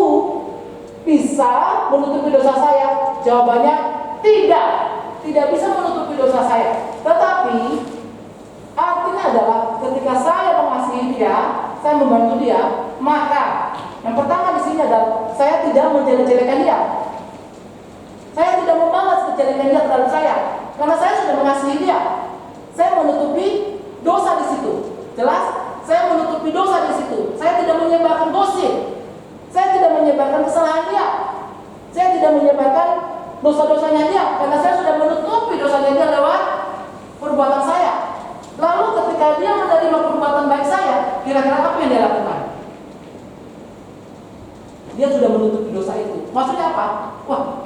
bisa menutupi dosa saya? Jawabannya tidak. Tidak bisa menutupi dosa saya. Tetapi artinya adalah ketika saya mengasihi dia, saya membantu dia, maka yang pertama di sini adalah saya tidak menjelek-jelekan dia. Saya tidak membalas kejelekan dia terhadap saya, karena saya sudah mengasihi dia. Saya menutupi dosa di situ. Jelas? Saya menutupi dosa di situ. Saya tidak menyebarkan gosip. Saya tidak menyebarkan kesalahan dia. Saya tidak menyebarkan dosa-dosanya dia, karena saya sudah menutupi dosanya dia lewat perbuatan saya. Lalu ketika dia menerima perbuatan baik saya, kira-kira apa yang dia lakukan? Dia sudah menutupi dosa itu. Maksudnya apa? Wah,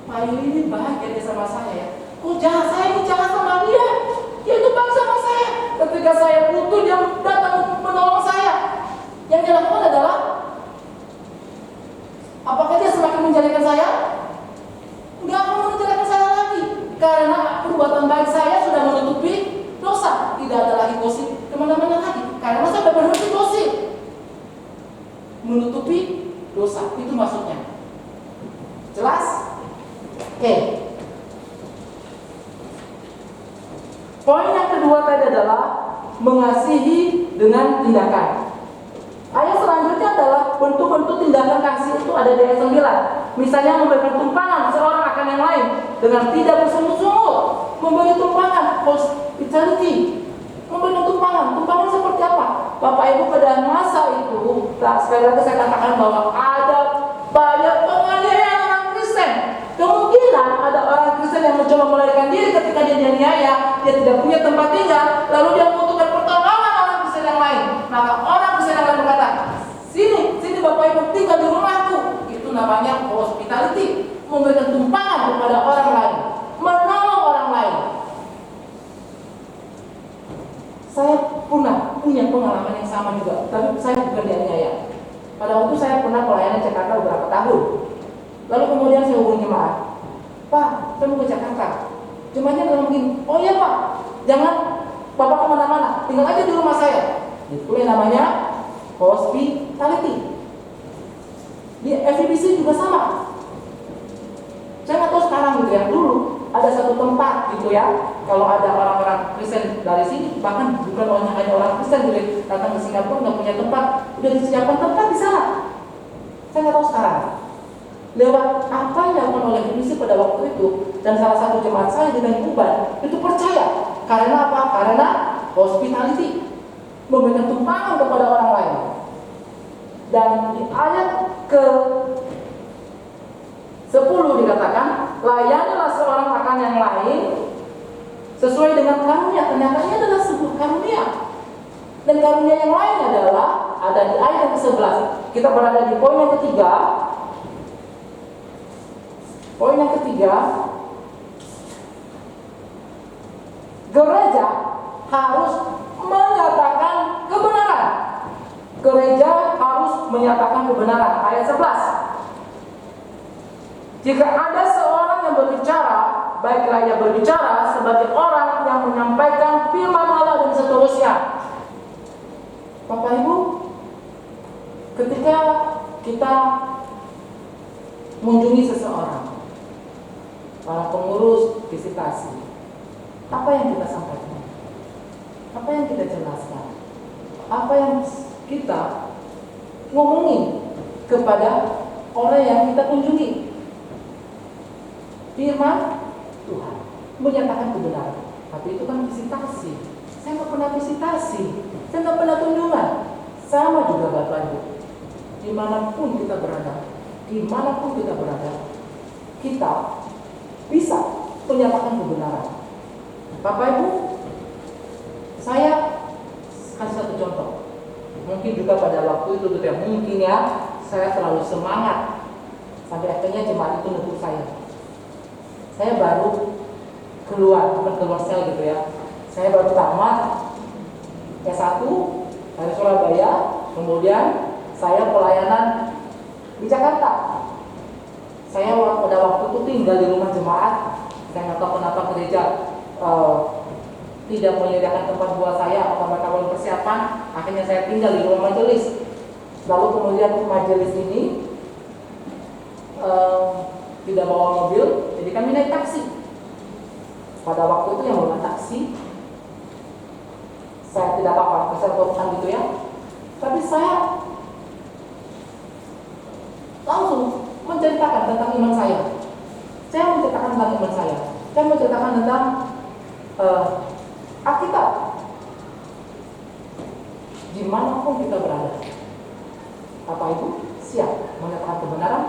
Pak Yuli ini bahagia dia sama saya ya. Kok jahat, saya ini jahat sama dia. Dia itu baik sama saya. Ketika saya butuh, dia datang menolong saya. Yang dia lakukan adalah, apakah dia semakin menjelekan saya? Enggak akan menjelekan saya lagi. Karena perbuatan baik saya sudah menutupi dosa. Tidak ada lagi gosip kemana-mana lagi. Karena saya sudah berhenti gosip. Menutupi dosa, itu maksudnya. Jelas? Oke. Poin yang kedua tadi adalah mengasihi dengan tindakan. Ayat selanjutnya adalah bentuk-bentuk tindakan kasih itu ada di ayat 9. Misalnya memberikan tumpangan seorang akan yang lain dengan tidak bersungut-sungut. Memberi tumpangan, hospitality. Memberikan tumpangan seperti apa? Bapak Ibu pada masa itu, sekali lagi saya katakan bahwa ada banyak penganiayaan orang Kristen. Kristen yang mencoba melarikan diri ketika dia dianiaya, dia tidak punya tempat tinggal, lalu dia membutuhkan pertolongan orang Kristen yang lain. Maka orang Kristen yang lain berkata, sini Bapak Ibu tinggal di rumahku. Itu namanya hospitality, memberikan tumpangan kepada orang lain, menolong orang lain. Saya pernah punya pengalaman yang sama juga, tapi saya bukan dianiaya. Pada waktu saya pernah pelayanan Jakarta beberapa tahun. Lalu kemudian saya hubungi jemaat, Pak, saya mau ke Jakarta. Jemaatnya bilang begini, oh iya Pak, jangan Bapak kemana-mana, tinggal aja di rumah saya. Itu yang namanya hospitality. Di FEBC juga sama. Saya nggak tahu sekarang gitu ya. Dulu ada satu tempat gitu ya. Kalau ada orang-orang Kristen dari sini, bahkan bukan hanya orang Kristen gitu, datang ke Singapura nggak punya tempat, udah disiapkan tempat di sana. Saya nggak tahu sekarang. Lewat apa yang dilakukan oleh FEBC pada waktu itu, dan salah satu jemaat saya di Tuban itu percaya. Karena apa? Karena hospitality, memberikan tumpangan kepada orang lain. Dan di ayat ke-10 dikatakan, layanilah seorang akan yang lain sesuai dengan karunia. Ternyata ini adalah sebuah karunia. Dan karunia yang lain adalah ada di ayat yang ke-11. Kita berada di poin yang ketiga. Poin yang ketiga, gereja harus menyatakan kebenaran. Gereja harus menyatakan kebenaran. Ayat 11. Jika ada seorang yang berbicara, baiklah ia berbicara sebagai orang yang menyampaikan firman Allah dan seterusnya. Bapak Ibu, ketika kita mengunjungi seseorang, para pengurus visitasi, apa yang kita sampaikan? Apa yang kita jelaskan? Apa yang kita ngomongin kepada orang yang kita kunjungi? Firman Tuhan, menyatakan kebenaran. Tapi itu kan visitasi. Saya nggak pernah visitasi, saya nggak pernah kunjungan. Sama juga Bapak Ibu, dimanapun kita berada, kita bisa menyatakan kebenaran. Bapak Ibu, saya kasih satu contoh. Mungkin juga pada waktu itu gitu ya, mungkin ya saya terlalu semangat sampai akhirnya jemaat itu nutup saya. Saya baru keluar sel gitu ya. Saya baru tamat S1 dari Surabaya, kemudian saya pelayanan di Jakarta. Saya pada waktu itu tinggal di rumah jemaat. Saya nggak tahu kenapa gereja tidak menyediakan tempat buat saya atau mereka belum persiapan. Akhirnya saya tinggal di rumah majelis. Lalu kemudian majelis ini tidak bawa mobil, jadi kami naik taksi. Pada waktu itu yang bawa taksi, saya tidak apa-apa, kesertokan gitu ya. Tapi saya langsung menceritakan tentang iman saya. Saya menceritakan tentang iman saya. Saya menceritakan tentang Alkitab. Dimanapun kita berada, Bapak Ibu siap menyatakan kebenaran?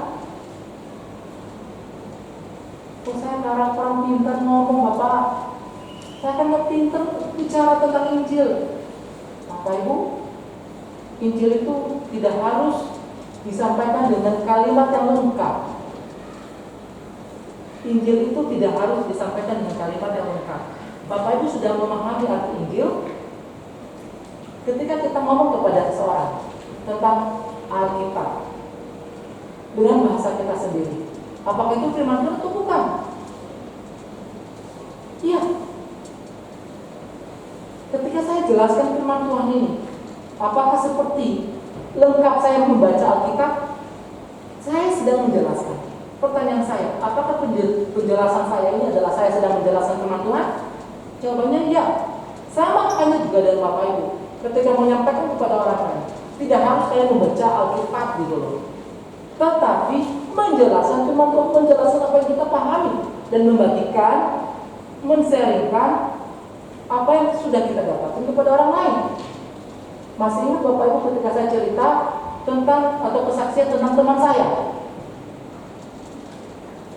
Saya orang pintar ngomong Bapak. Saya kan nggak pintar bicara tentang Injil. Bapak Ibu, Injil itu tidak harus disampaikan dengan kalimat yang lengkap. Injil itu tidak harus disampaikan dengan kalimat yang lengkap. Bapak Ibu sudah memahami arti Injil? Ketika kita ngomong kepada seseorang tentang Alkitab dengan bahasa kita sendiri, apakah itu firman Tuhan atau bukan? Iya. Ketika saya jelaskan firman Tuhan ini, apakah seperti lengkap saya membaca Alkitab? Saya sedang menjelaskan. Pertanyaan saya, apakah penjelasan saya ini adalah saya sedang menjelaskan firman Tuhan? Jawabannya iya. Sama halnya juga dengan Bapak Ibu. Ketika menyampaikan kepada orang lain, tidak harus saya membaca Alkitab gitu loh. Tetapi menjelaskan firman Tuhan, menjelaskan apa yang kita pahami dan membagikan, men-sharingkan apa yang sudah kita dapatkan kepada orang lain. Masih ingat Bapak Ibu ketika saya cerita tentang atau kesaksian tentang teman saya?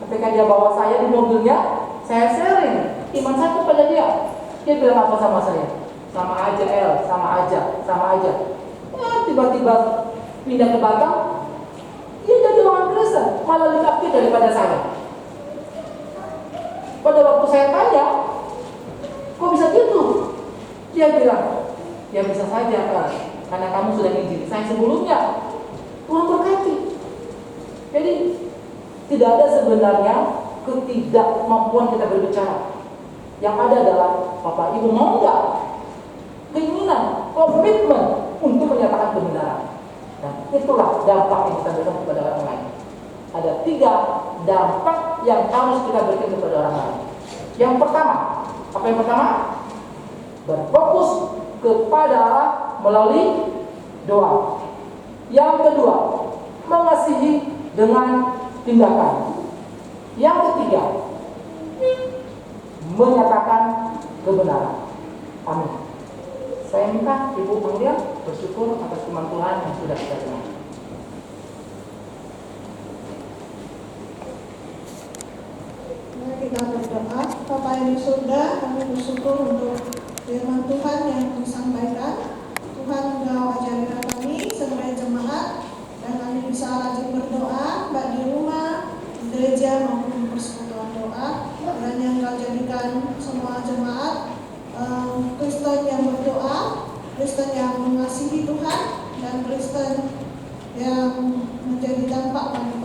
Ketika dia bawa saya di mobilnya, saya sharing iman saya kepada dia. Dia bilang apa sama saya? Sama aja El, sama aja. Tiba-tiba pindah ke Batam, dia jadi orang Kristen, malah lebih aktif daripada saya. Pada waktu saya tanya, kok bisa gitu? Dia bilang, ya bisa saja kan, karena kamu sudah ngizin saya sebelumnya. Tuhan berkati. Jadi tidak ada sebenarnya ketidakmampuan kita berbicara. Yang ada adalah Bapak Ibu mau nggak keinginan, komitmen untuk menyatakan kebenaran. Nah, itulah dampak yang kita berikan kepada orang lain. Ada 3 dampak yang harus kita berikan kepada orang lain. Yang pertama, apa yang pertama? Berfokus kepada Allah melalui doa. Yang kedua, mengasihi dengan tindakan. Yang ketiga, menyatakan kebenaran. Amin. Saya minta Ibu panggil bersyukur atas firman Tuhan yang sudah kita dengar. Mari kita berdoa. Bapa yang di surga, kami bersyukur untuk firman Tuhan yang disampaikan. Tuhan, Engkau ajarkan kami sebagai jemaat, dan kami bisa rajin berdoa baik di rumah, di gereja maupun persekutuan doa. Dan yang Engkau jadikan semua jemaat Kristen yang berdoa, Kristen yang mengasihi Tuhan, dan Kristen yang menjadi dampak bagi